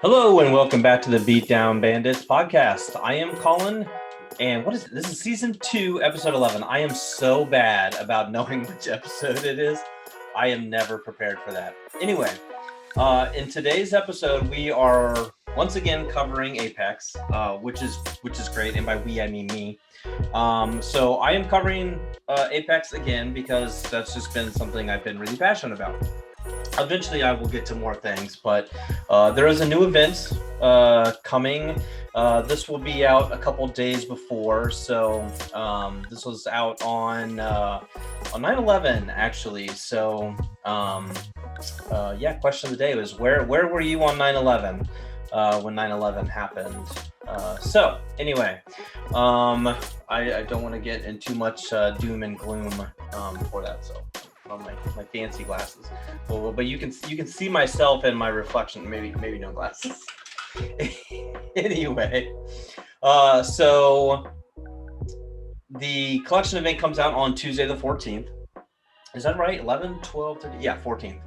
Hello and welcome back to the Beatdown Bandits podcast. I am Colin, and what is it? This is season 2, episode 11. I am so bad about knowing which episode it is. I am never prepared for that. Anyway, in today's episode, we are once again covering Apex, which is great, and by we I mean me. So I am covering Apex again because that's just been something I've been really passionate about. Eventually I will get to more things, but there is a new event coming. This will be out a couple days before, so this was out on 9/11 actually. So question of the day was where were you on 9/11 when 9/11 happened? So anyway, I don't want to get in too much doom and gloom for that, so on my fancy glasses, but you can see myself in my reflection. Maybe no glasses. Anyway, so the collection event comes out on Tuesday the 14th. Is that right? 11, 12, 13? Yeah, 14th.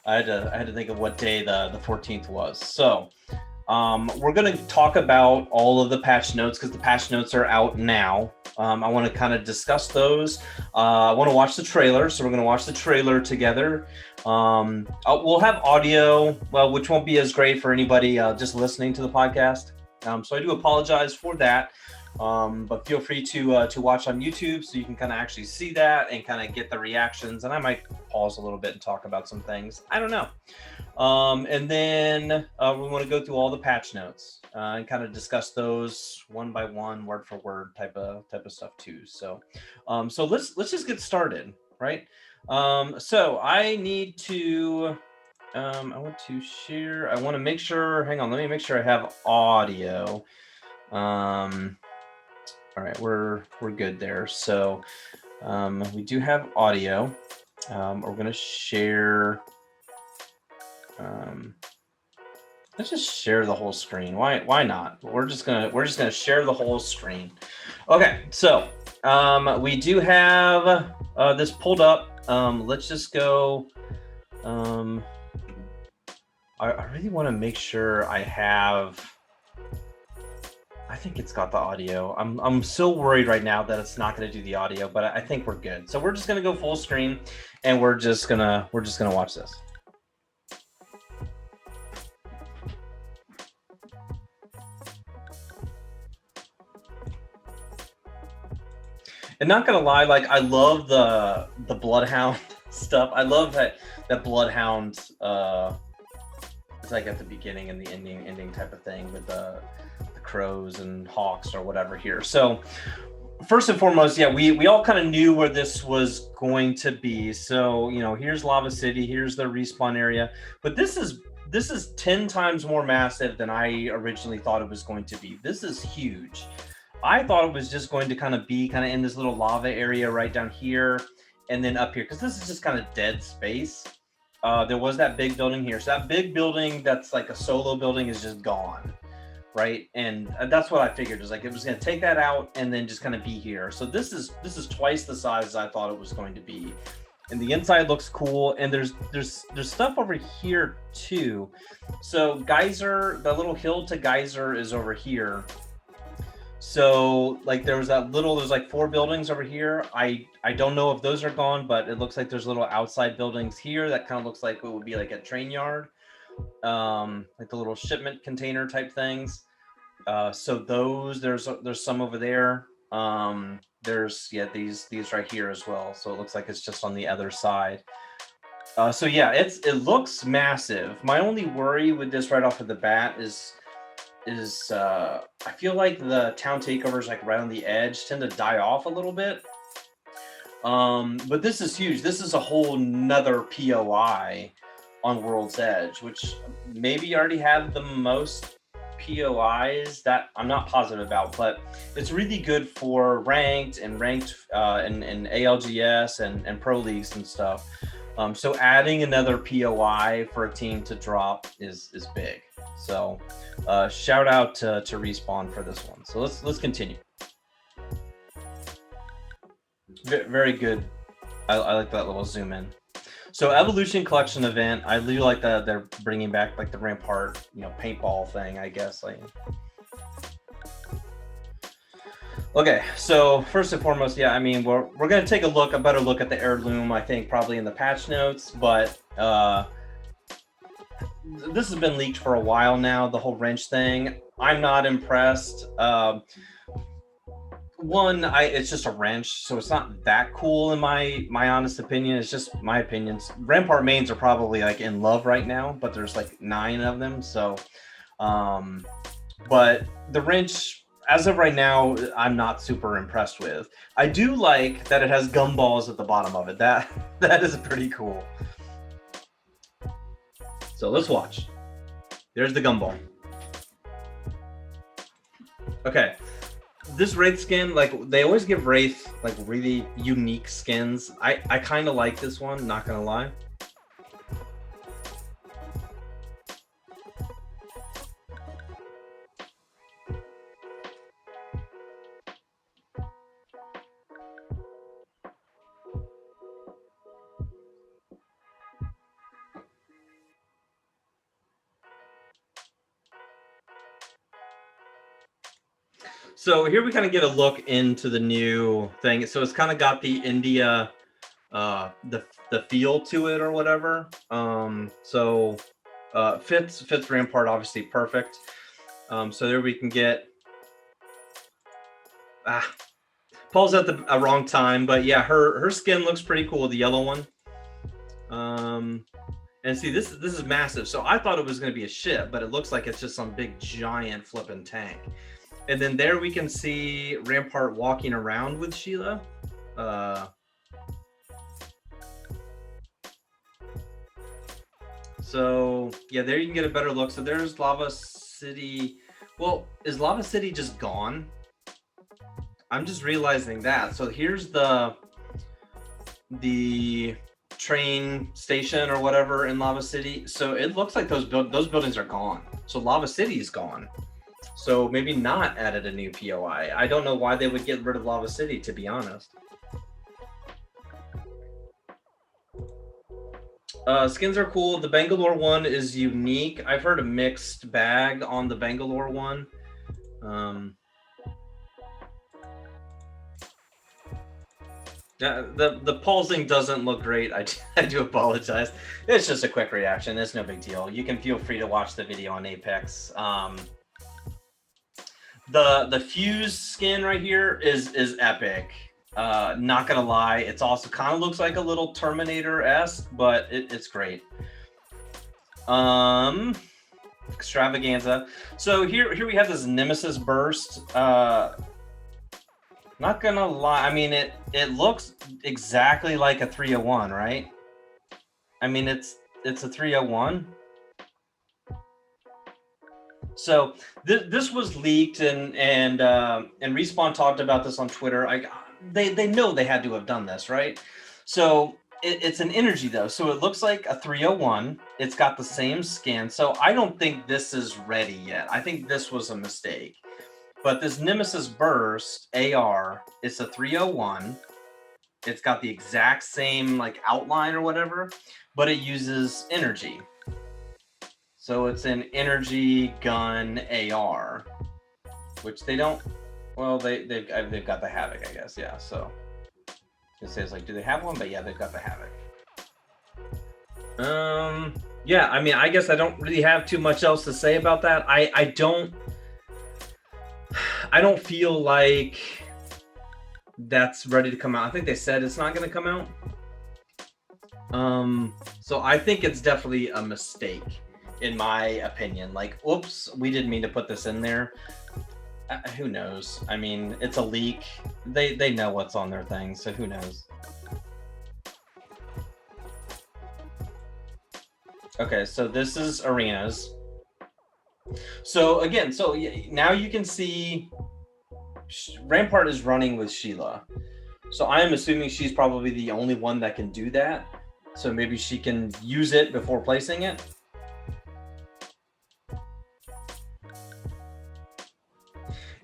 I had to think of what day the 14th was. So we're going to talk about all of the patch notes because the patch notes are out now. I want to kind of discuss those. I want to watch the trailer, so we're going to watch the trailer together. We'll have audio, which won't be as great for anybody just listening to the podcast. So I do apologize for that. But feel free to watch on YouTube so you can kind of actually see that and kind of get the reactions. And I might pause a little bit and talk about some things. I don't know. And then we want to go through all the patch notes and kind of discuss those one by one, word for word type of stuff too. So let's just get started, right? So I need to I want to share. I want to make sure. Hang on, let me make sure I have audio. All right, we're good there. So we do have audio. We're gonna share. Let's just share the whole screen. Why not? We're just gonna share the whole screen. Okay, so we do have this pulled up. Let's just go. I really want to make sure I have. I think it's got the audio. I'm so worried right now that it's not going to do the audio, but I think we're good. So we're just going to go full screen, and we're just gonna watch this. And not gonna lie, like I love the Bloodhound stuff. I love that Bloodhound it's like at the beginning and the ending type of thing with the crows and hawks or whatever here. So first and foremost, yeah, we all kind of knew where this was going to be. So, you know, here's Lava City, here's the respawn area, but this is 10 times more massive than I originally thought it was going to be. This is huge. I thought it was just going to kind of be in this little lava area right down here and then up here, because this is just kind of dead space. There was that big building here. So that big building that's like a solo building is just gone. Right, and that's what I figured. Is like it was going to take that out and then just kind of be here. So this is twice the size as I thought it was going to be, and the inside looks cool. And there's stuff over here too. So Geyser, the little hill to Geyser is over here. So like there's like 4 buildings over here. I don't know if those are gone, but it looks like there's little outside buildings here that kind of looks like it would be like a train yard. Like the little shipment container type things. So those there's some over there. There's these right here as well. So it looks like it's just on the other side. So yeah, it looks massive. My only worry with this right off of the bat is I feel like the town takeovers like right on the edge tend to die off a little bit. But this is huge. This is a whole nother POI on World's Edge, which maybe already have the most POIs that I'm not positive about, but it's really good for ranked and ALGS and pro leagues and stuff. So adding another POI for a team to drop is big. So shout out to Respawn for this one. So let's continue. Very good. I like that little zoom in. So Evolution Collection event, I really like that they're bringing back like the Rampart, you know, paintball thing, I guess. Like, okay, so first and foremost, yeah, I mean, we're gonna take a better look at the heirloom, I think, probably in the patch notes, but this has been leaked for a while now, the whole wrench thing. I'm not impressed. One, it's just a wrench, so it's not that cool in my honest opinion. It's just my opinions. Rampart mains are probably like in love right now, but there's like 9 of them, so but the wrench, as of right now, I'm not super impressed with. I do like that it has gumballs at the bottom of it. That is pretty cool. So let's watch. There's the gumball. Okay. This Wraith skin, like, they always give Wraith like really unique skins. I kind of like this one, not gonna lie. So here we kind of get a look into the new thing. So it's kind of got the India, the feel to it or whatever. Fits Rampart obviously perfect. So there we can get. Paul's at the wrong time, but yeah, her skin looks pretty cool, the yellow one. And see, this is massive. So I thought it was going to be a ship, but it looks like it's just some big giant flipping tank. And then there we can see Rampart walking around with Sheila. So yeah, there you can get a better look. So there's Lava City. Well, is Lava City just gone? I'm just realizing that. So here's the train station or whatever in Lava City. So it looks like those buildings are gone. So Lava City is gone. So maybe not added a new POI. I don't know why they would get rid of Lava City, to be honest. Skins are cool. The Bangalore one is unique. I've heard a mixed bag on the Bangalore one. The pulsing doesn't look great. I do apologize. It's just a quick reaction. It's no big deal. You can feel free to watch the video on Apex. The Fuse skin right here is epic. Not gonna lie, it's also kind of looks like a little Terminator-esque, but it's great. Extravaganza. So here we have this Nemesis burst. Not gonna lie, I mean it looks exactly like a 301, right? I mean it's a 301. So this was leaked and Respawn talked about this on Twitter. They know they had to have done this, right? So it's an energy though. So it looks like a 301. It's got the same skin. So I don't think this is ready yet. I think this was a mistake. But this Nemesis Burst AR, it's a 301. It's got the exact same like outline or whatever, but it uses energy. So it's an energy gun AR, which they don't. Well, they've got the Havoc, I guess. Yeah. So it says like, do they have one? But yeah, they've got the Havoc. Yeah. I mean, I guess I don't really have too much else to say about that. I don't feel like that's ready to come out. I think they said it's not going to come out. So I think it's definitely a mistake. In my opinion, like, oops, we didn't mean to put this in there. Who knows? I mean, it's a leak. They know what's on their thing, so who knows? Okay, so this is arenas. So again, so now you can see Rampart is running with Sheila. So I am assuming she's probably the only one that can do that. So maybe she can use it before placing it.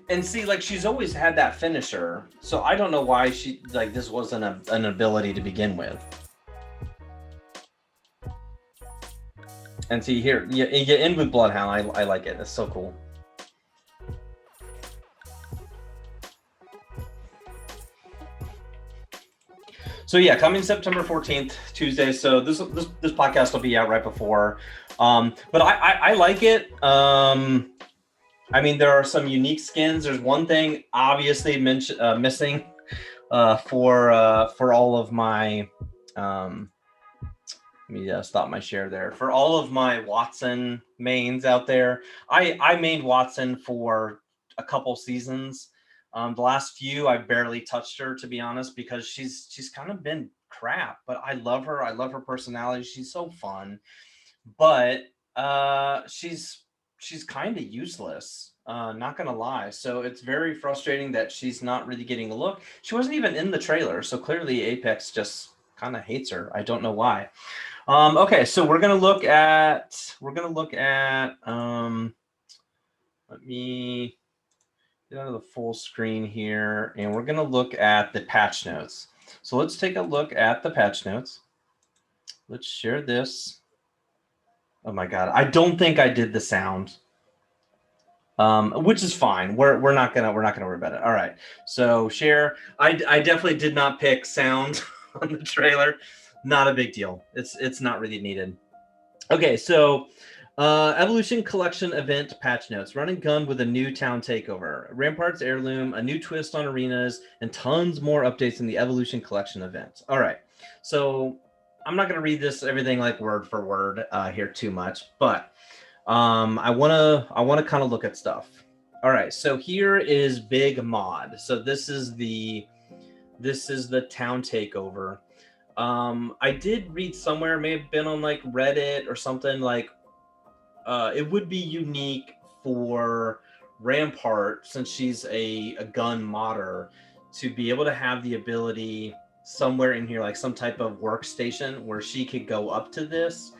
And see, like, she's always had that finisher, so I don't know why she, like, this wasn't an ability to begin with. And see here, you end with Bloodhound. I like it. It's so cool. So yeah, coming September 14th, Tuesday. So this podcast will be out right before. But I like it. I mean, there are some unique skins. There's one thing obviously missing for all of my. Let me stop my share there. For all of my Watson mains out there, I mained Watson for a couple seasons. The last few, I barely touched her, to be honest, because she's kind of been crap. But I love her. I love her personality. She's so fun. But she's kind of useless. Not gonna lie. So it's very frustrating that she's not really getting a look. She wasn't even in the trailer, so clearly Apex just kind of hates her. I don't know why. Okay, so we're gonna look at let me get out of the full screen here, and we're gonna look at the patch notes. So let's take a look at the patch notes. Let's share this. Oh my god, I don't think I did the sound. Which is fine. We're not gonna worry about it. All right. So share. I definitely did not pick sound on the trailer. Not a big deal. It's not really needed. Okay, so Evolution Collection event patch notes. Run and gun with a new town takeover. Ramparts heirloom, a new twist on arenas, and tons more updates in the Evolution Collection event. All right. So I'm not gonna read this everything like word for word here too much, but I wanna kind of look at stuff. All right, so here is Big Mod. So this is the town takeover. I did read somewhere, may have been on like Reddit or something, like it would be unique for Rampart, since she's a gun modder, to be able to have the ability somewhere in here, like some type of workstation where she could go up to this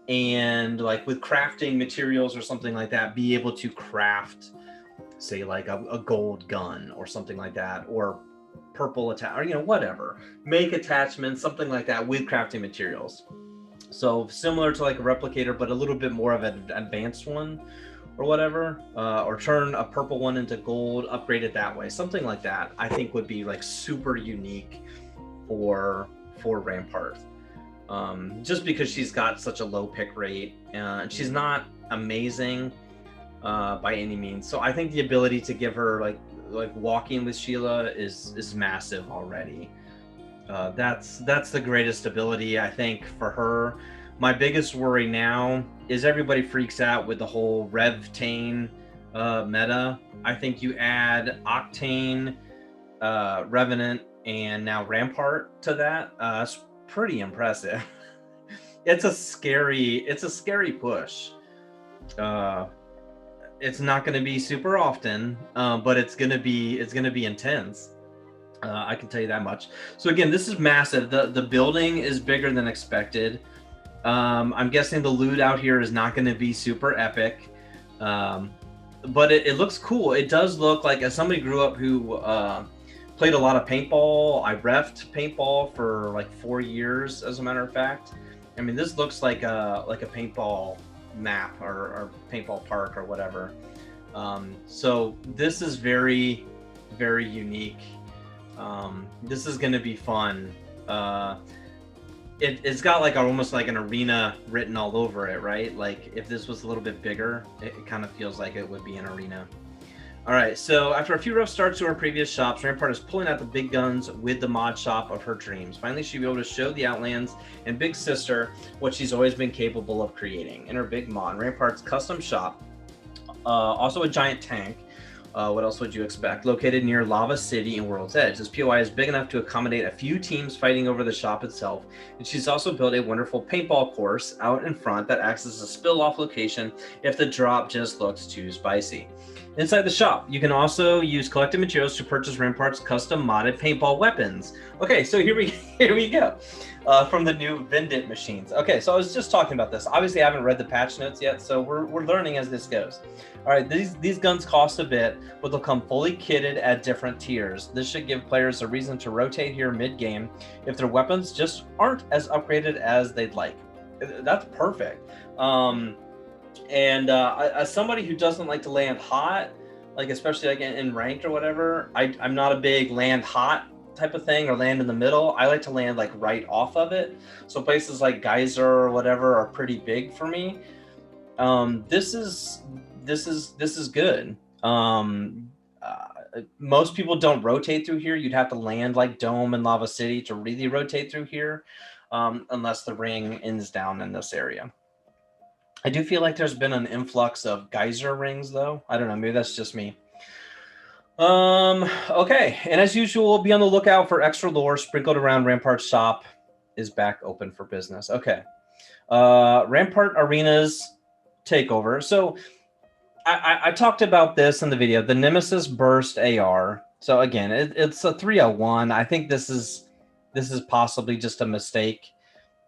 and like with crafting materials or something like that, be able to craft, say like a gold gun or something like that, or purple attack, or whatever, make attachments, something like that with crafting materials. So similar to like a replicator, but a little bit more of an advanced one or whatever, or turn a purple one into gold, upgrade it that way, something like that. I think would be like super unique for Rampart. Just because she's got such a low pick rate, and she's not amazing by any means. So I think the ability to give her like walking with Sheila is massive already. That's the greatest ability, I think, for her. My biggest worry now is everybody freaks out with the whole Revtane meta. I think you add Octane, Revenant, and now Rampart to that. It's pretty impressive. It's a scary push. It's not going to be super often, but it's going to be intense. I can tell you that much. So again, this is massive. The building is bigger than expected. I'm guessing the loot out here is not going to be super epic, but it looks cool. It does look like, as somebody grew up who played a lot of paintball. I refed paintball for like 4 years, as a matter of fact. I mean, this looks like a paintball map or paintball park or whatever. So this is very, very unique. This is going to be fun. It's got like almost like an arena written all over it, right? Like if this was a little bit bigger, it kind of feels like it would be an arena. All right, so after a few rough starts to our previous shops, Rampart is pulling out the big guns with the mod shop of her dreams. Finally, she'll be able to show the Outlands and Big Sister what she's always been capable of creating in her big mod. Rampart's custom shop, also a giant tank. What else would you expect? Located near Lava City and World's Edge. This POI is big enough to accommodate a few teams fighting over the shop itself, and she's also built a wonderful paintball course out in front that acts as a spill-off location if the drop just looks too spicy. Inside the shop, you can also use collected materials to purchase Rampart's custom modded paintball weapons. Okay, so here we go. From the new Vendit machines. Okay, so I was just talking about this. Obviously, I haven't read the patch notes yet, so we're learning as this goes. All right, these guns cost a bit, but they'll come fully kitted at different tiers. This should give players a reason to rotate here mid-game if their weapons just aren't as upgraded as they'd like. That's perfect. And as somebody who doesn't like to land hot, like especially like in ranked or whatever, I'm not a big land hot type of thing or land in the middle. I like to land like right off of it. So places like Geyser or whatever are pretty big for me. This is good. Most people don't rotate through here. You'd have to land like Dome and Lava City to really rotate through here, unless the ring ends down in this area. I do feel like there's been an influx of geyser rings, though. I don't know. Maybe that's just me. Okay. And as usual, be on the lookout for extra lore sprinkled around Rampart shop is back open for business. Okay. Rampart Arena's Takeover. So I talked about this in the video, the Nemesis Burst AR. So again, it's a 301. I think this is possibly just a mistake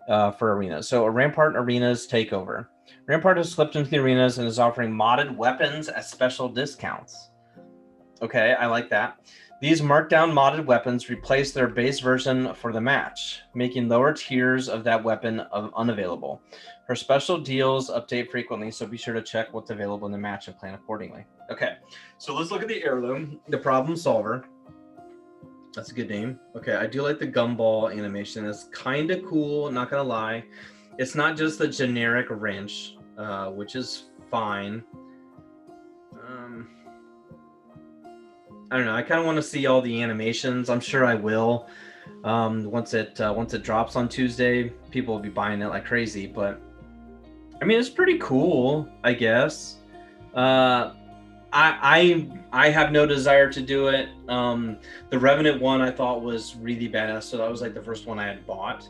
for arenas. So a Rampart Arenas Takeover. Rampart has slipped into the arenas and is offering modded weapons at special discounts. Okay, I like that. These markdown modded weapons replace their base version for the match, making lower tiers of that weapon unavailable. Her special deals update frequently, so be sure to check what's available in the match and plan accordingly. Okay, so let's look at the heirloom, the problem solver. That's a good name. Okay, I do like the gumball animation. It's kind of cool, not gonna lie. It's not just the generic wrench, which is fine. I don't know. I kind of want to see all the animations. I'm sure I will. Once it drops on Tuesday, people will be buying it like crazy. But I mean, it's pretty cool, I guess. I have no desire to do it. The Revenant one I thought was really badass, so that was like the first one I had bought.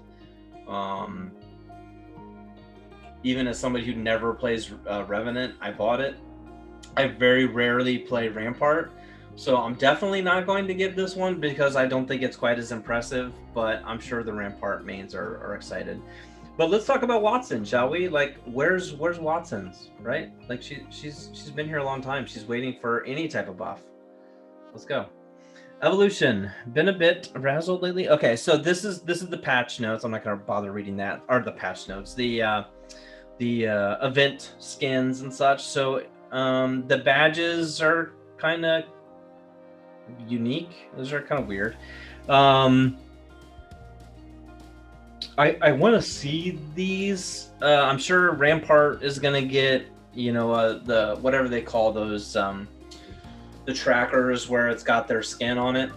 Even as somebody who never plays Revenant, I bought it. I very rarely play Rampart. So I'm definitely not going to get this one because I don't think it's quite as impressive, but I'm sure the Rampart mains are excited. But let's talk about Watson, shall we? Like, where's Watson's, right? Like she's been here a long time. She's waiting for any type of buff. Let's go. Evolution. Been a bit razzled lately. Okay, so this is the patch notes. I'm not gonna bother reading that. Or the patch notes. The event skins and such. So the badges are kind of unique. Those are kind of weird. I want to see these. I'm sure Rampart is gonna get, you know, the whatever they call those, the trackers where it's got their skin on it.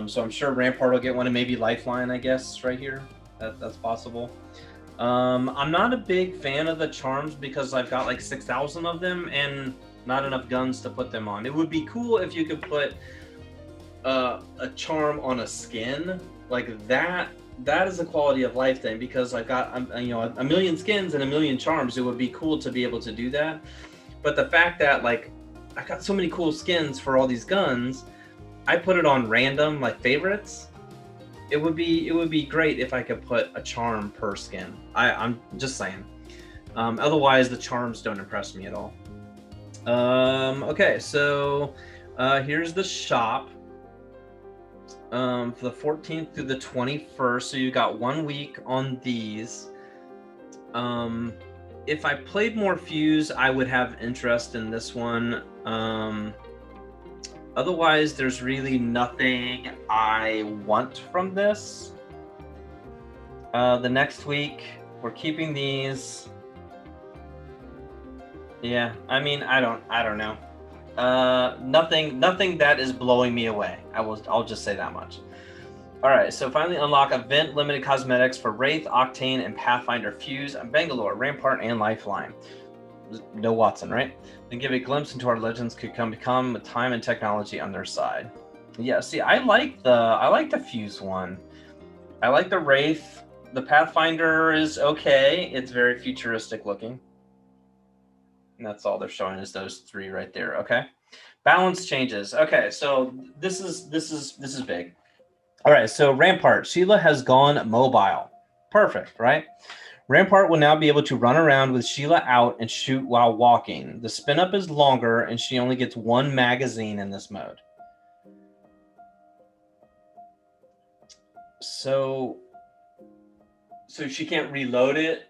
So I'm sure Rampart will get one, and maybe Lifeline, I guess, right here. That's possible. I'm not a big fan of the charms because I've got like 6,000 of them and not enough guns to put them on. It would be cool if you could put a charm on a skin like that. That is a quality of life thing, because I've got you know, a million skins and a million charms. It would be cool to be able to do that. But the fact that like I got so many cool skins for all these guns, I put it on random like favorites. It would be great if I could put a charm per skin. I'm just saying. Otherwise, the charms don't impress me at all. Okay, so here's the shop for the 14th through the 21st. So you got 1 week on these. If I played more Fuse, I would have interest in this one. Otherwise, there's really nothing I want from this. The next week, we're keeping these. Yeah, I mean, I don't know. Nothing that is blowing me away. I'll just say that much. All right, so finally unlock event limited cosmetics for Wraith, Octane, and Pathfinder Fuse, and Bangalore, Rampart, and Lifeline. No Watson, right? Then give a glimpse into our legends could become with time and technology on their side. Yeah, see, I like the Fuse one. I like the Wraith. The Pathfinder is okay. It's very futuristic looking. And that's all they're showing is those three right there. Okay. Balance changes. Okay, so this is big. All right, so Rampart. Sheila has gone mobile. Perfect, right? Rampart will now be able to run around with Sheila out and shoot while walking. The spin up is longer, and she only gets 1 magazine in this mode. So she can't reload it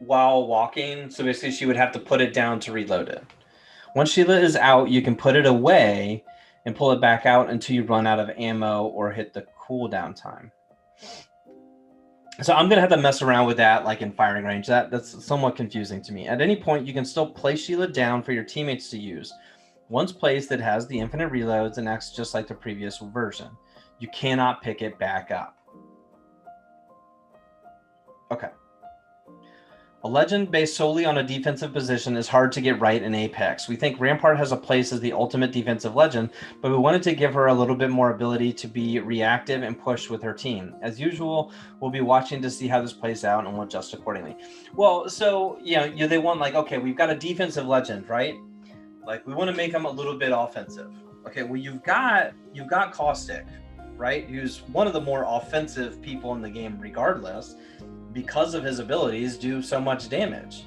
while walking. So basically she would have to put it down to reload it. Once Sheila is out, you can put it away and pull it back out until you run out of ammo or hit the cooldown time. So I'm going to have to mess around with that, like in firing range. That's somewhat confusing to me. At any point, you can still place Sheila down for your teammates to use. Once placed, it has the infinite reloads and acts just like the previous version. You cannot pick it back up. Okay. A legend based solely on a defensive position is hard to get right in Apex. We think Rampart has a place as the ultimate defensive legend, but we wanted to give her a little bit more ability to be reactive and push with her team. As usual, we'll be watching to see how this plays out and we'll adjust accordingly. Well, so, they want like, okay, we've got a defensive legend, right? Like, we want to make him a little bit offensive. Okay, well, you've got Caustic, right? Who's one of the more offensive people in the game regardless, because of his abilities, do so much damage.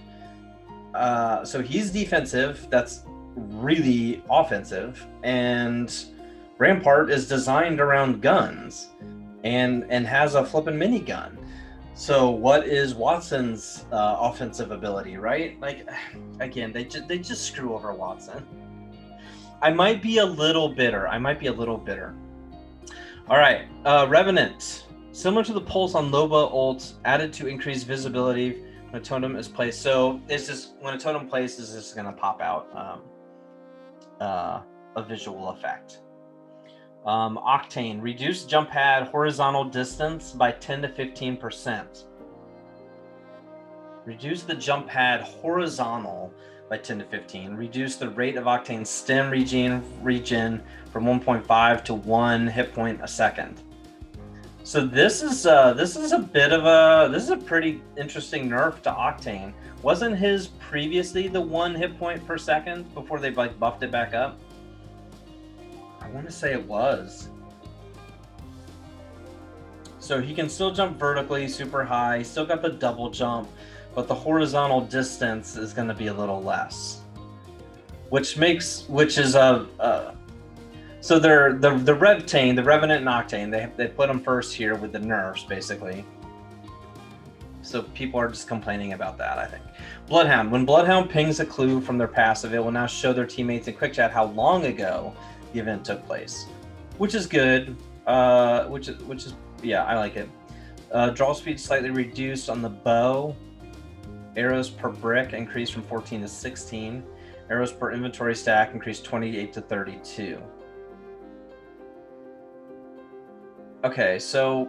So he's defensive, that's really offensive, and Rampart is designed around guns and has a flippin' minigun. So what is Watson's offensive ability, right? Like, again, they just screw over Watson. I might be a little bitter. All right, Revenant. Similar to the pulse on Loba ult, added to increase visibility when a totem is placed. So it's just when a totem places, it's going to pop out a visual effect. Octane, reduce jump pad horizontal distance by 10 to 15%. Reduce the jump pad horizontal by 10 to 15. Reduce the rate of Octane stem regen from 1.5 to 1 hit point a second. So this is a pretty interesting nerf to Octane. Wasn't his previously the 1 hit point per second before they like buffed it back up? I want to say it was. So he can still jump vertically super high, still got the double jump, but the horizontal distance is going to be a little less. So they're the Revtane, the Revenant and Octane, they put them first here with the nerfs, basically. So people are just complaining about that, I think. Bloodhound. When Bloodhound pings a clue from their passive, it will now show their teammates in quick chat how long ago the event took place, which is good. Which is yeah, I like it. Draw speed slightly reduced on the bow. Arrows per brick increased from 14 to 16. Arrows per inventory stack increased 28 to 32. Okay, so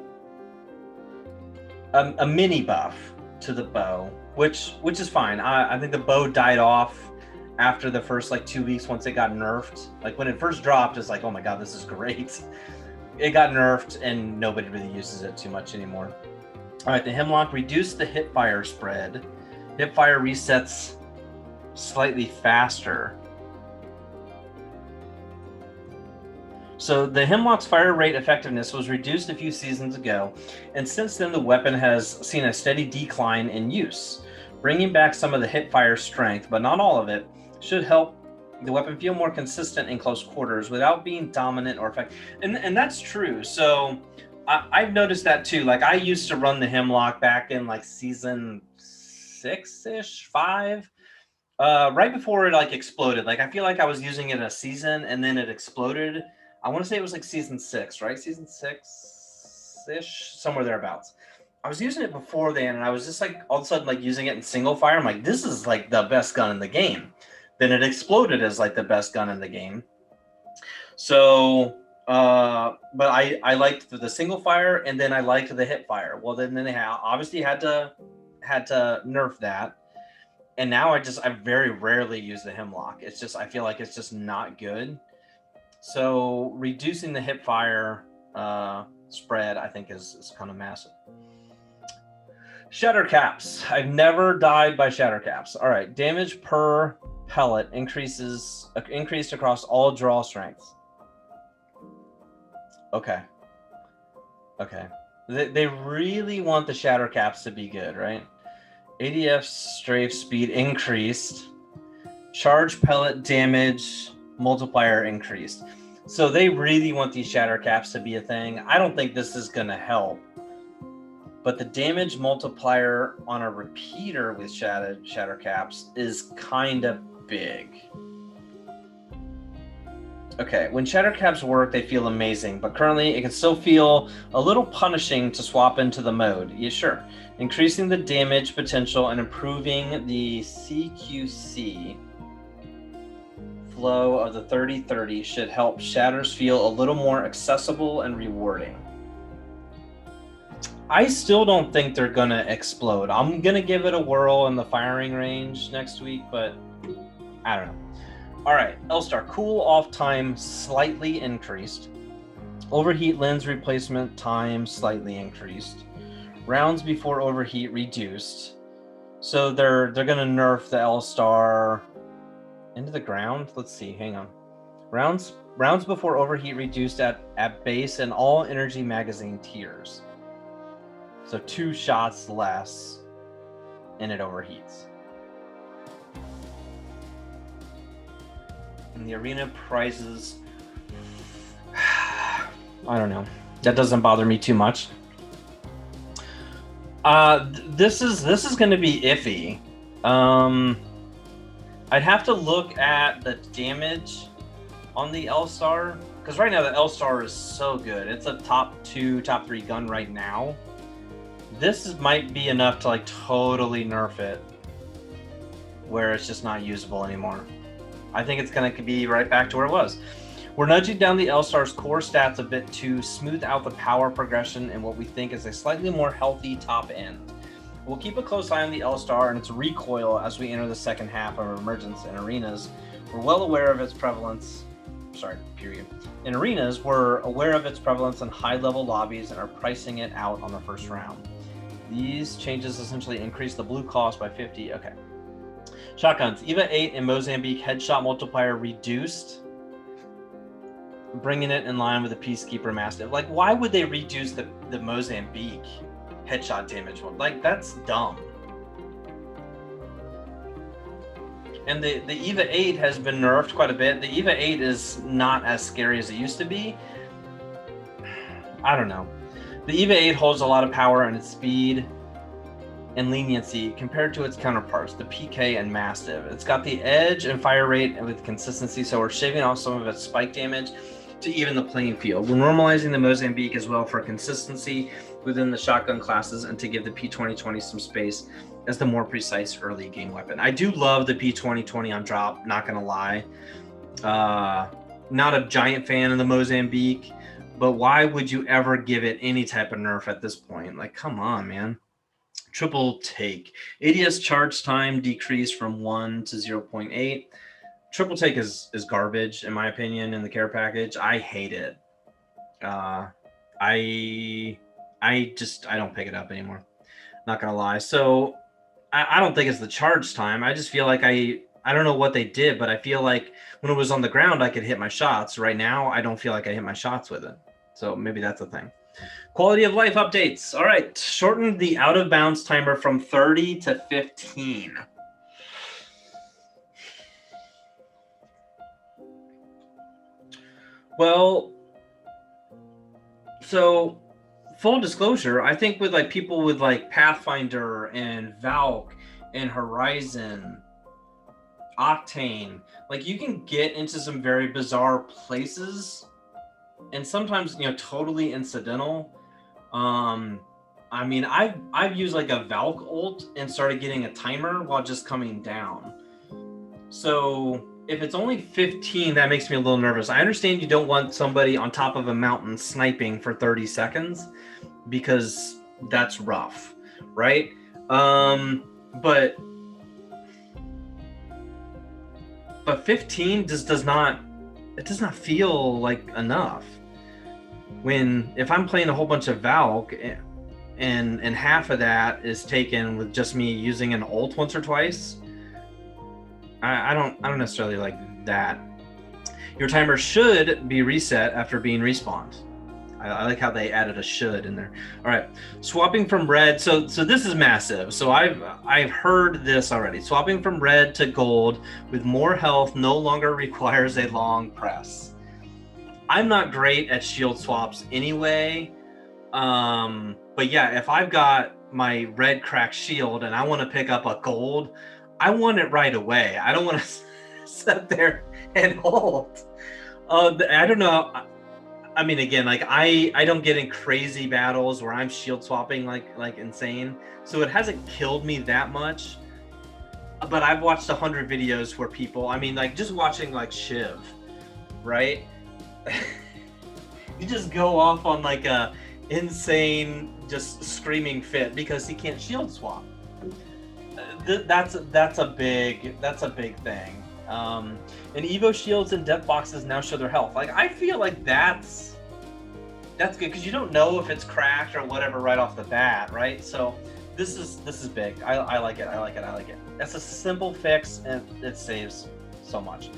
a mini buff to the bow, which is fine. I think the bow died off after the first 2 weeks once it got nerfed. Like when it first dropped, it's like, oh my god, this is great. It got nerfed and nobody really uses it too much anymore. All right, the Hemlock reduced the hipfire spread. Hipfire resets slightly faster. So the Hemlock's fire rate effectiveness was reduced a few seasons ago, and since then the weapon has seen a steady decline in use. Bringing back some of the hipfire strength, but not all of it, should help the weapon feel more consistent in close quarters without being dominant or effective. And that's true. So I've noticed that too. Like I used to run the Hemlock back in season 6-ish, 5. Right before it exploded. Like I feel like I was using it in a season and then it exploded. I want to say it was season 6, right? Season 6-ish, somewhere thereabouts. I was using it before then, and I was just all of a sudden using it in single fire. I'm like, this is the best gun in the game. Then it exploded as the best gun in the game. So, but I liked the single fire, and then I liked the hip fire. Well, then they obviously had to nerf that. And now I very rarely use the Hemlock. It's just, I feel like it's just not good. So reducing the hip fire spread, I think is kind of massive. Shatter caps. I've never died by shatter caps. All right, damage per pellet increased across all draw strengths. Okay. They really want the shatter caps to be good, right? ADF strafe speed increased. Charge pellet damage multiplier increased. So they really want these shatter caps to be a thing. I don't think this is going to help but the damage multiplier on a repeater with shatter caps is kind of big. Okay, when shatter caps work, they feel amazing, but currently it can still feel a little punishing to swap into the mode. Yeah, sure. Increasing the damage potential and improving the CQC flow of the 30-30 should help shatters feel a little more accessible and rewarding. I still don't think they're gonna explode. I'm gonna give it a whirl in the firing range next week, but I don't know. All right, LStar, cool off time slightly increased. Overheat lens replacement time slightly increased. Rounds before overheat reduced. So they're gonna nerf the LStar into the ground. Let's see, hang on. Rounds before overheat reduced at base and all energy magazine tiers. So 2 shots less and it overheats. And the arena prizes, I don't know. That doesn't bother me too much. This is going to be iffy. I'd have to look at the damage on the LStar, because right now the LStar is so good. It's a top 2, top 3 gun right now. This might be enough to like totally nerf it, where it's just not usable anymore. I think it's going to be right back to where it was. We're nudging down the LStar's core stats a bit to smooth out the power progression in what we think is a slightly more healthy top end. We'll keep a close eye on the LStar and its recoil as we enter the second half of Emergence in arenas. We're well aware of its prevalence. In arenas, we're aware of its prevalence in high-level lobbies and are pricing it out on the first round. These changes essentially increase the blue cost by 50. Okay. Shotguns. EVA 8 and Mozambique headshot multiplier reduced, bringing it in line with the Peacekeeper Mastiff. Like, why would they reduce the Mozambique headshot damage one? Like, that's dumb. And the EVA 8 has been nerfed quite a bit. The EVA 8 is not as scary as it used to be. I don't know. The EVA 8 holds a lot of power and its speed and leniency compared to its counterparts, the PK and Mastiff. It's got the edge and fire rate with consistency, so we're shaving off some of its spike damage to even the playing field. We're normalizing the Mozambique as well for consistency within the shotgun classes and to give the P2020 some space as the more precise early game weapon. I do love the P2020 on drop, not gonna lie. Not a giant fan of the Mozambique, but why would you ever give it any type of nerf at this point? Like, come on, man. Triple take. ADS charge time decreased from 1 to 0.8. Triple take is garbage, in my opinion, in the care package. I hate it. I don't pick it up anymore. Not gonna lie. So I don't think it's the charge time. I just feel like I don't know what they did, but I feel like when it was on the ground, I could hit my shots. Right now, I don't feel like I hit my shots with it. So maybe that's a thing. Quality of life updates. All right, shortened the out of bounds timer from 30 to 15. Well, so full disclosure, I think with like people with like Pathfinder and Valk and Horizon, Octane, like you can get into some very bizarre places and sometimes, you know, totally incidental. I mean, I've used like a Valk ult and started getting a timer while just coming down. So if it's only 15, that makes me a little nervous. I understand you don't want somebody on top of a mountain sniping for 30 seconds because that's rough, right? But 15 just does not feel like enough. If I'm playing a whole bunch of Valk and half of that is taken with just me using an ult once or twice, I don't necessarily like that. Your timer should be reset after being respawned. I like how they added a should in there. All right, swapping from red. So this is massive. So I've heard this already. Swapping from red to gold with more health no longer requires a long press. I'm not great at shield swaps anyway, But yeah, if I've got my red cracked shield and I want to pick up a gold, I want it right away. I don't want to sit there and hold. I don't know. I mean, again, like I don't get in crazy battles where I'm shield swapping like insane, so it hasn't killed me that much. But I've watched 100 videos where people, I mean, like just watching like Shiv, right? You just go off on like a insane, just screaming fit because he can't shield swap. That's a big thing. And Evo shields and death boxes now show their health. Like I feel like that's good because you don't know if it's cracked or whatever right off the bat, right? So this is big. I like it. I like it. That's a simple fix and it saves so much.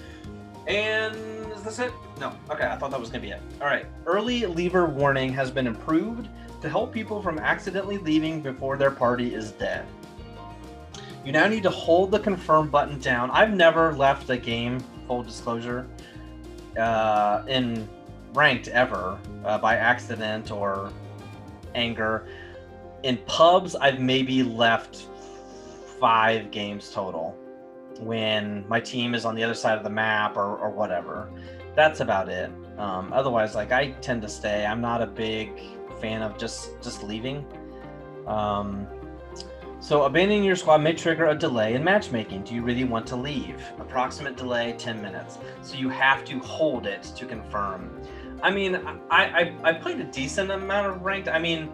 And is this it? No. Okay, I thought that was gonna be it. All right. Early leaver warning has been improved to help people from accidentally leaving before their party is dead. You now need to hold the confirm button down. I've never left a game, full disclosure, in ranked ever by accident or anger. In pubs, I've maybe left 5 games total when my team is on the other side of the map or whatever. That's about it. Otherwise, like I tend to stay. I'm not a big fan of just leaving. So abandoning your squad may trigger a delay in matchmaking. Do you really want to leave? Approximate delay 10 minutes. So you have to hold it to confirm. I mean, I played a decent amount of ranked. I mean,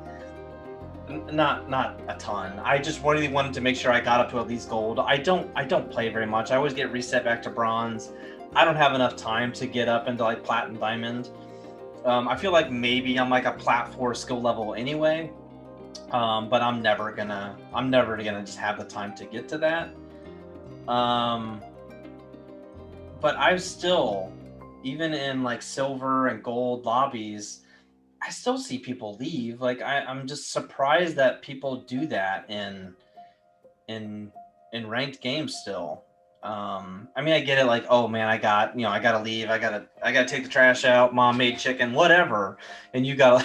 not a ton. I just really wanted to make sure I got up to at least gold. I don't play very much. I always get reset back to bronze. I don't have enough time to get up into like plat and diamond. I feel like maybe I'm like a plat 4 skill level anyway. But I'm never gonna just have the time to get to that. But I've still, even in like silver and gold lobbies, I still see people leave. Like I'm just surprised that people do that in ranked games still. I mean, I get it. Like, oh man, I gotta leave. I gotta take the trash out. Mom made chicken, whatever, and you gotta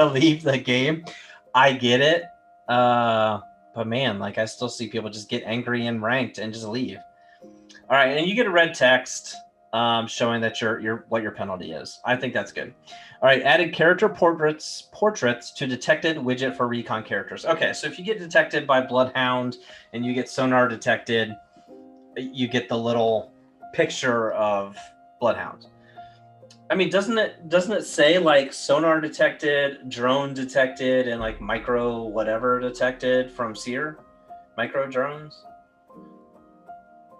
leave the game. I get it, but man, like I still see people just get angry and ranked and just leave. All right, and you get a red text showing that what your penalty is. I think that's good. All right, added character portraits to detected widget for recon characters. Okay, so if you get detected by Bloodhound and you get sonar detected, you get the little picture of Bloodhound. I mean, doesn't it say like sonar detected, drone detected, and like micro whatever detected from Seer? Micro drones?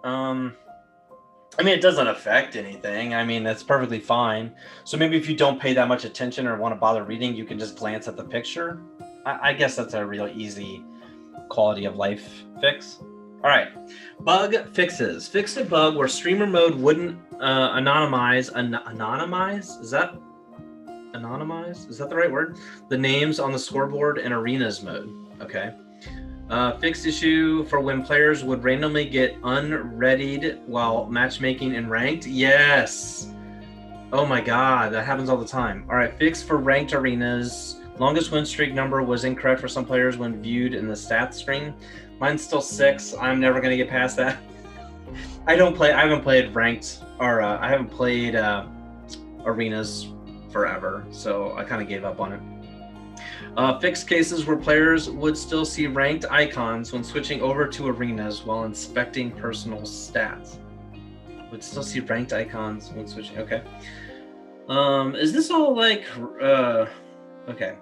I mean, it doesn't affect anything. I mean, that's perfectly fine. So maybe if you don't pay that much attention or want to bother reading, you can just glance at the picture. I guess that's a real easy quality of life fix. All right, bug fixes. Fixed a bug where streamer mode wouldn't anonymize. Is that anonymize? Is that the right word? The names on the scoreboard in arenas mode. Okay. Fixed issue for when players would randomly get unreadied while matchmaking in ranked. Yes. Oh my God, that happens all the time. All right, fixed for ranked arenas. Longest win streak number was incorrect for some players when viewed in the stats screen. Mine's still 6. I'm never gonna get past that. I haven't played ranked, or I haven't played arenas forever, so I kind of gave up on it. Fixed cases where players would still see ranked icons when switching over to arenas while inspecting personal stats. Would still see ranked icons when switching. Okay. Is this all like? Okay.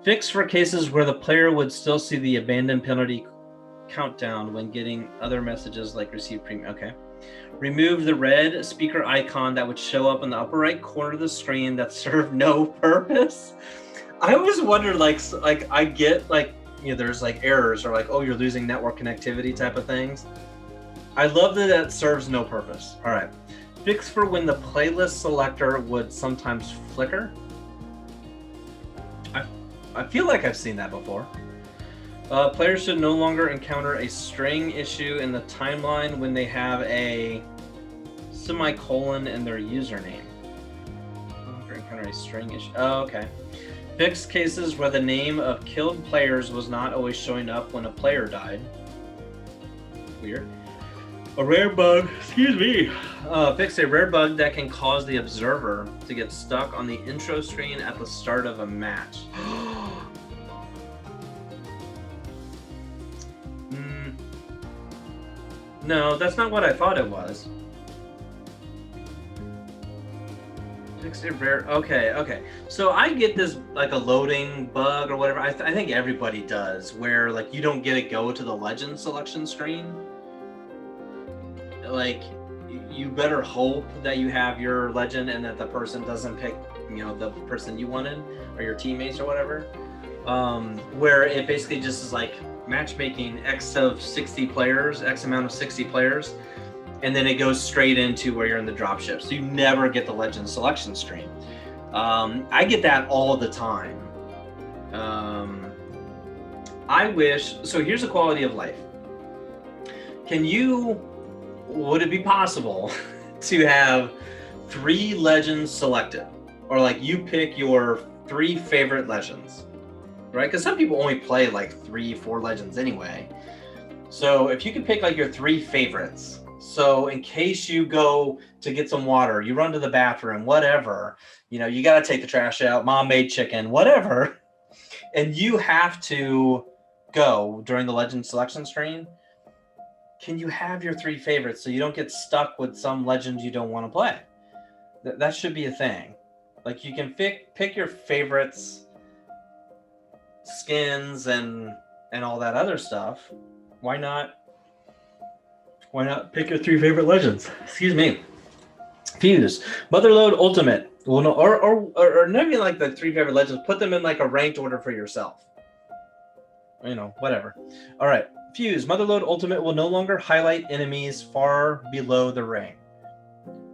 Fixed for cases where the player would still see the abandoned penalty countdown when getting other messages like receive premium. Okay. Remove the red speaker icon that would show up in the upper right corner of the screen that served no purpose. I always wondered, like I get like, you know, there's like errors or like, oh, you're losing network connectivity type of things. I love that serves no purpose. All right. Fix for when the playlist selector would sometimes flicker. I feel like I've seen that before. Players should no longer encounter a string issue in the timeline when they have a semicolon in their username. No longer encounter a string issue. Oh, okay. Fix cases where the name of killed players was not always showing up when a player died. Weird. A rare bug, excuse me. Fix a rare bug that can cause the observer to get stuck on the intro screen at the start of a match. No, that's not what I thought it was. Fix a rare. Okay. So I get this like a loading bug or whatever. I think everybody does, where like you don't get to go to the legend selection screen. Like you better hope that you have your legend and that the person doesn't pick, the person you wanted or your teammates or whatever. Where it basically just is like matchmaking X of 60 players, X amount of 60 players, and then it goes straight into where you're in the dropship. So you never get the legend selection screen. I get that all the time. I wish, so here's the quality of life. Would it be possible to have 3 legends selected? Or like you pick your 3 favorite legends, right? Because some people only play like 3-4 legends anyway. So if you could pick like your 3 favorites, so in case you go to get some water, you run to the bathroom, whatever, you got to take the trash out, mom made chicken, whatever, and you have to go during the legend selection screen, can you have your 3 favorites so you don't get stuck with some legend you don't want to play? That should be a thing. Like you can pick your favorites, skins and all that other stuff. Why not pick your 3 favorite legends? Excuse me. Fuse. Motherload Ultimate. Well, no, or not even like the 3 favorite legends. Put them in like a ranked order for yourself. Whatever. All right. Fuse. Motherload Ultimate will no longer highlight enemies far below the ring.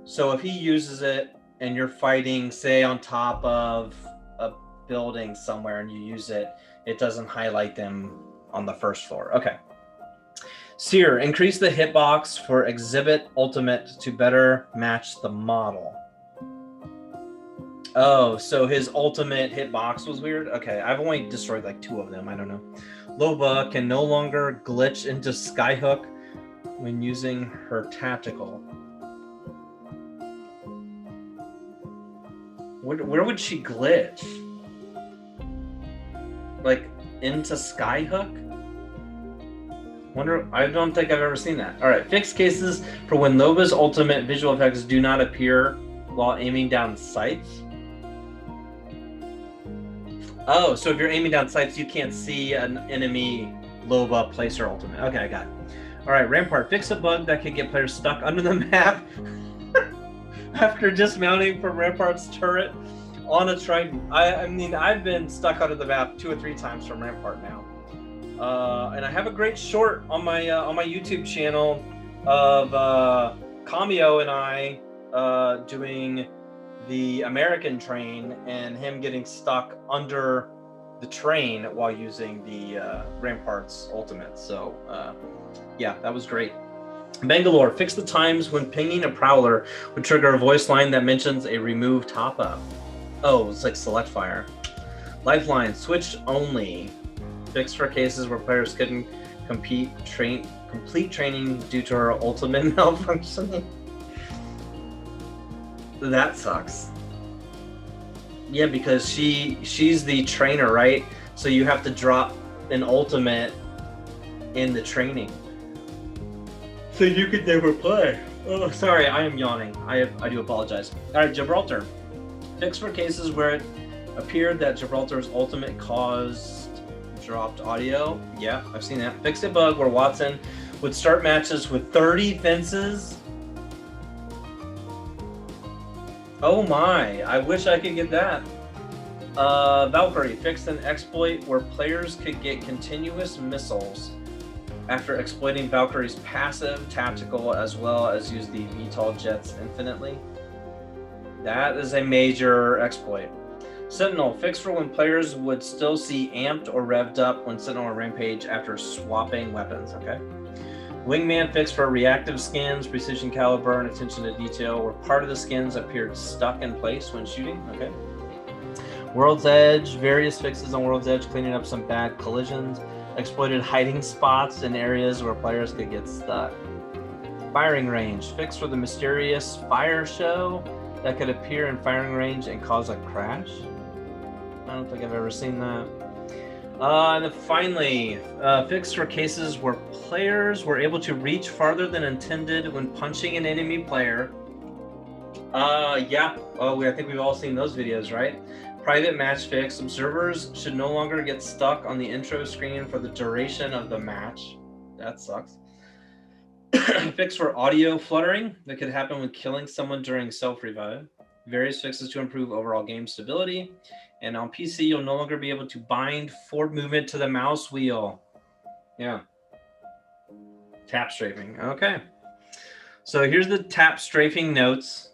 So if he uses it and you're fighting, say, on top of a building somewhere and you use it, it doesn't highlight them on the first floor. Okay. Seer, increase the hitbox for Exhibit Ultimate to better match the model. Oh, so his ultimate hitbox was weird? Okay, I've only destroyed like 2 of them. I don't know. Loba can no longer glitch into Skyhook when using her tactical. Where would she glitch? Like into Skyhook? I don't think I've ever seen that. All right, fix cases for when Loba's ultimate visual effects do not appear while aiming down sights. Oh, so if you're aiming down sights, you can't see an enemy Loba place her ultimate. Okay, I got it. All right, Rampart, fix a bug that could get players stuck under the map after dismounting from Rampart's turret on a Trident. I mean, I've been stuck under the map 2 or 3 times from Rampart now. And I have a great short on my YouTube channel of Cameo and I doing the American train and him getting stuck under the train while using the Ramparts ultimate. So yeah, that was great. Bangalore, fix the times when pinging a prowler would trigger a voice line that mentions a remove top up. Oh, it's like select fire. Lifeline, switch only. Fix for cases where players couldn't complete training due to her ultimate malfunctioning. That sucks. Yeah, because she's the trainer, right? So you have to drop an ultimate in the training, so you could never play. Oh, sorry, I am yawning. I do apologize. All right, Gibraltar. Fix for cases where it appeared that Gibraltar's ultimate caused dropped audio. Yeah, I've seen that. Fix a bug where Watson would start matches with 30 fences. Oh my, I wish I could get that. Valkyrie, fixed an exploit where players could get continuous missiles after exploiting Valkyrie's passive tactical, as well as use the VTOL jets infinitely. That is a major exploit. Sentinel, fixed for when players would still see amped or revved up when sitting on a rampage after swapping weapons. Okay. Wingman, fixed for reactive skins, precision caliber, and attention to detail, where part of the skins appeared stuck in place when shooting. Okay. World's Edge, various fixes on World's Edge, cleaning up some bad collisions, exploited hiding spots in areas where players could get stuck. Firing range, fix for the mysterious fire show that could appear in firing range and cause a crash. I don't think I've ever seen that. And then finally, fix for cases where players were able to reach farther than intended when punching an enemy player. Yeah. Oh, I think we've all seen those videos, right? Private match fix. Observers should no longer get stuck on the intro screen for the duration of the match. That sucks. Fix for audio fluttering that could happen when killing someone during self-revive. Various fixes to improve overall game stability. And on PC, you'll no longer be able to bind forward movement to the mouse wheel. Yeah. Tap strafing. Okay. So here's the tap strafing notes.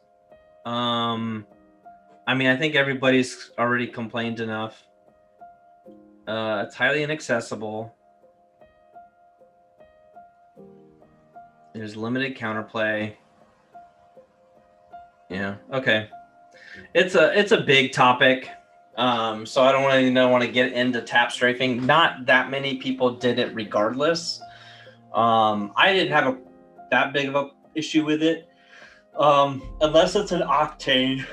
I mean, I think everybody's already complained enough. It's highly inaccessible. There's limited counterplay. Yeah. Okay. It's a big topic. So I don't really want to get into tap strafing. Not that many people did it regardless. I didn't have that big of a issue with it. Unless it's an Octane.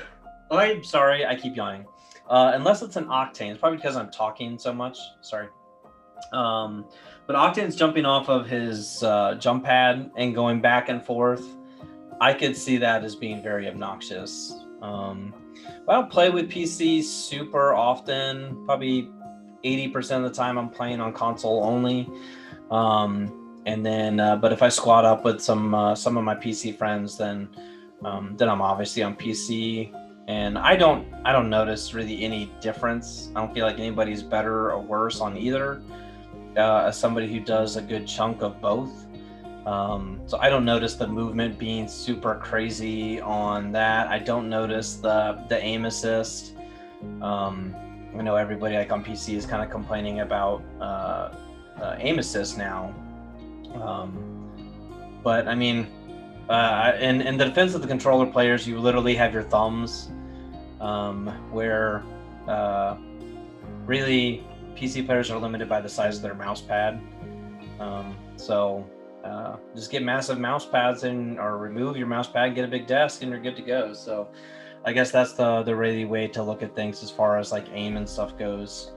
I'm sorry, I keep yawning. Unless it's an Octane. It's probably because I'm talking so much. Sorry. But Octane's jumping off of his jump pad and going back and forth. I could see that as being very obnoxious. I don't play with PC super often. Probably 80% of the time I'm playing on console only. And then, but if I squad up with some of my PC friends, then I'm obviously on PC. And I don't notice really any difference. I don't feel like anybody's better or worse on either. As somebody who does a good chunk of both. So I don't notice the movement being super crazy on that. I don't notice the aim assist. I know everybody like on PC is kind of complaining about aim assist now. But I mean, in the defense of the controller players, you literally have your thumbs, where really PC players are limited by the size of their mouse pad. So just get massive mouse pads or remove your mouse pad, get a big desk, and you're good to go. So I guess that's the really way to look at things as far as like aim and stuff goes.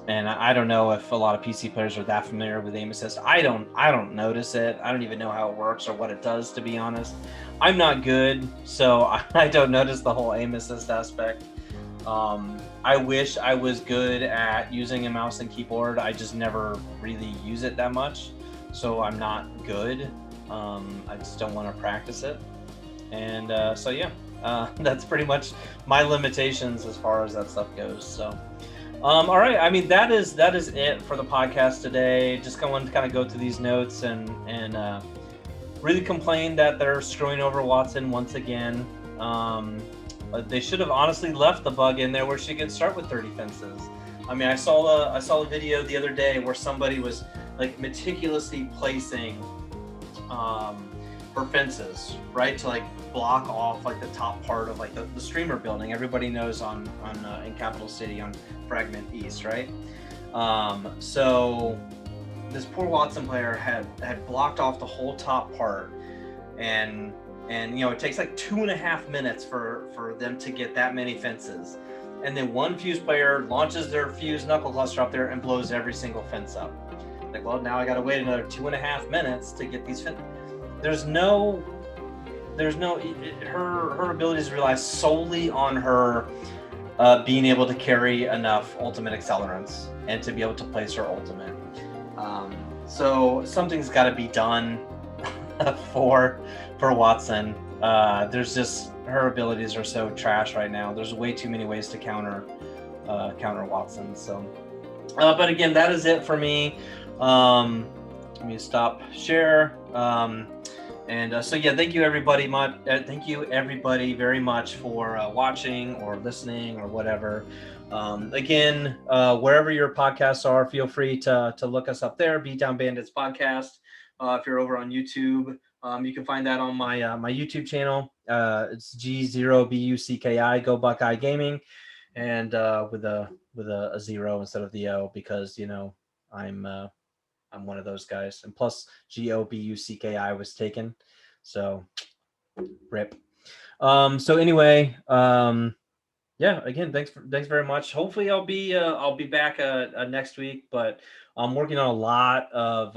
And I don't know if a lot of PC players are that familiar with aim assist. I don't notice it. I don't even know how it works or what it does, to be honest. I'm not good, so I don't notice the whole aim assist aspect. I wish I was good at using a mouse and keyboard. I just never really use it that much, so I'm not good. I just don't want to practice it. And so yeah, that's pretty much my limitations as far as that stuff goes. So all right, I mean that is it for the podcast today. Just wanted to kind of go through these notes and really complain that they're screwing over Watson once again. They should have honestly left the bug in there where she could start with 30 fences. I mean, I saw a video the other day where somebody was like meticulously placing her fences, right, to like block off like the top part of like the streamer building. Everybody knows on in Capital City on Fragment East, right? So this poor Watson player had blocked off the whole top part, and you know, it takes like 2.5 minutes for them to get that many fences. And then one fuse player launches their fuse knuckle cluster up there and blows every single fence up. Like, well, now I got to wait another 2.5 minutes to get these fences. Her abilities rely solely on her being able to carry enough ultimate accelerants and to be able to place her ultimate. So something's got to be done for Watson. There's just, her abilities are so trash right now. There's way too many ways to counter Watson. So, but again, that is it for me. Let me stop share. So yeah, thank you everybody. Thank you everybody very much for watching or listening or whatever. Again, wherever your podcasts are, feel free to look us up there. Beatdown Bandits Podcast. If you're over on YouTube, you can find that on my my YouTube channel. It's G0BUCKI Go Buckeye Gaming. and with a 0 instead of the O, because I'm one of those guys. And plus GOBUCKI was taken, so rip. So anyway, yeah, again, thanks very much. Hopefully I'll be back next week, but I'm working on a lot of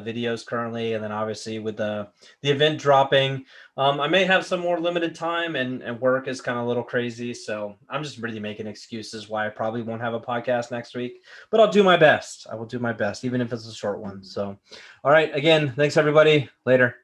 videos currently, and then obviously with the event dropping, I may have some more limited time, and work is kind of a little crazy, so I'm just really making excuses why I probably won't have a podcast next week, but I'll do my best. I will do my best, even if it's a short one. So all right, again, thanks everybody. Later.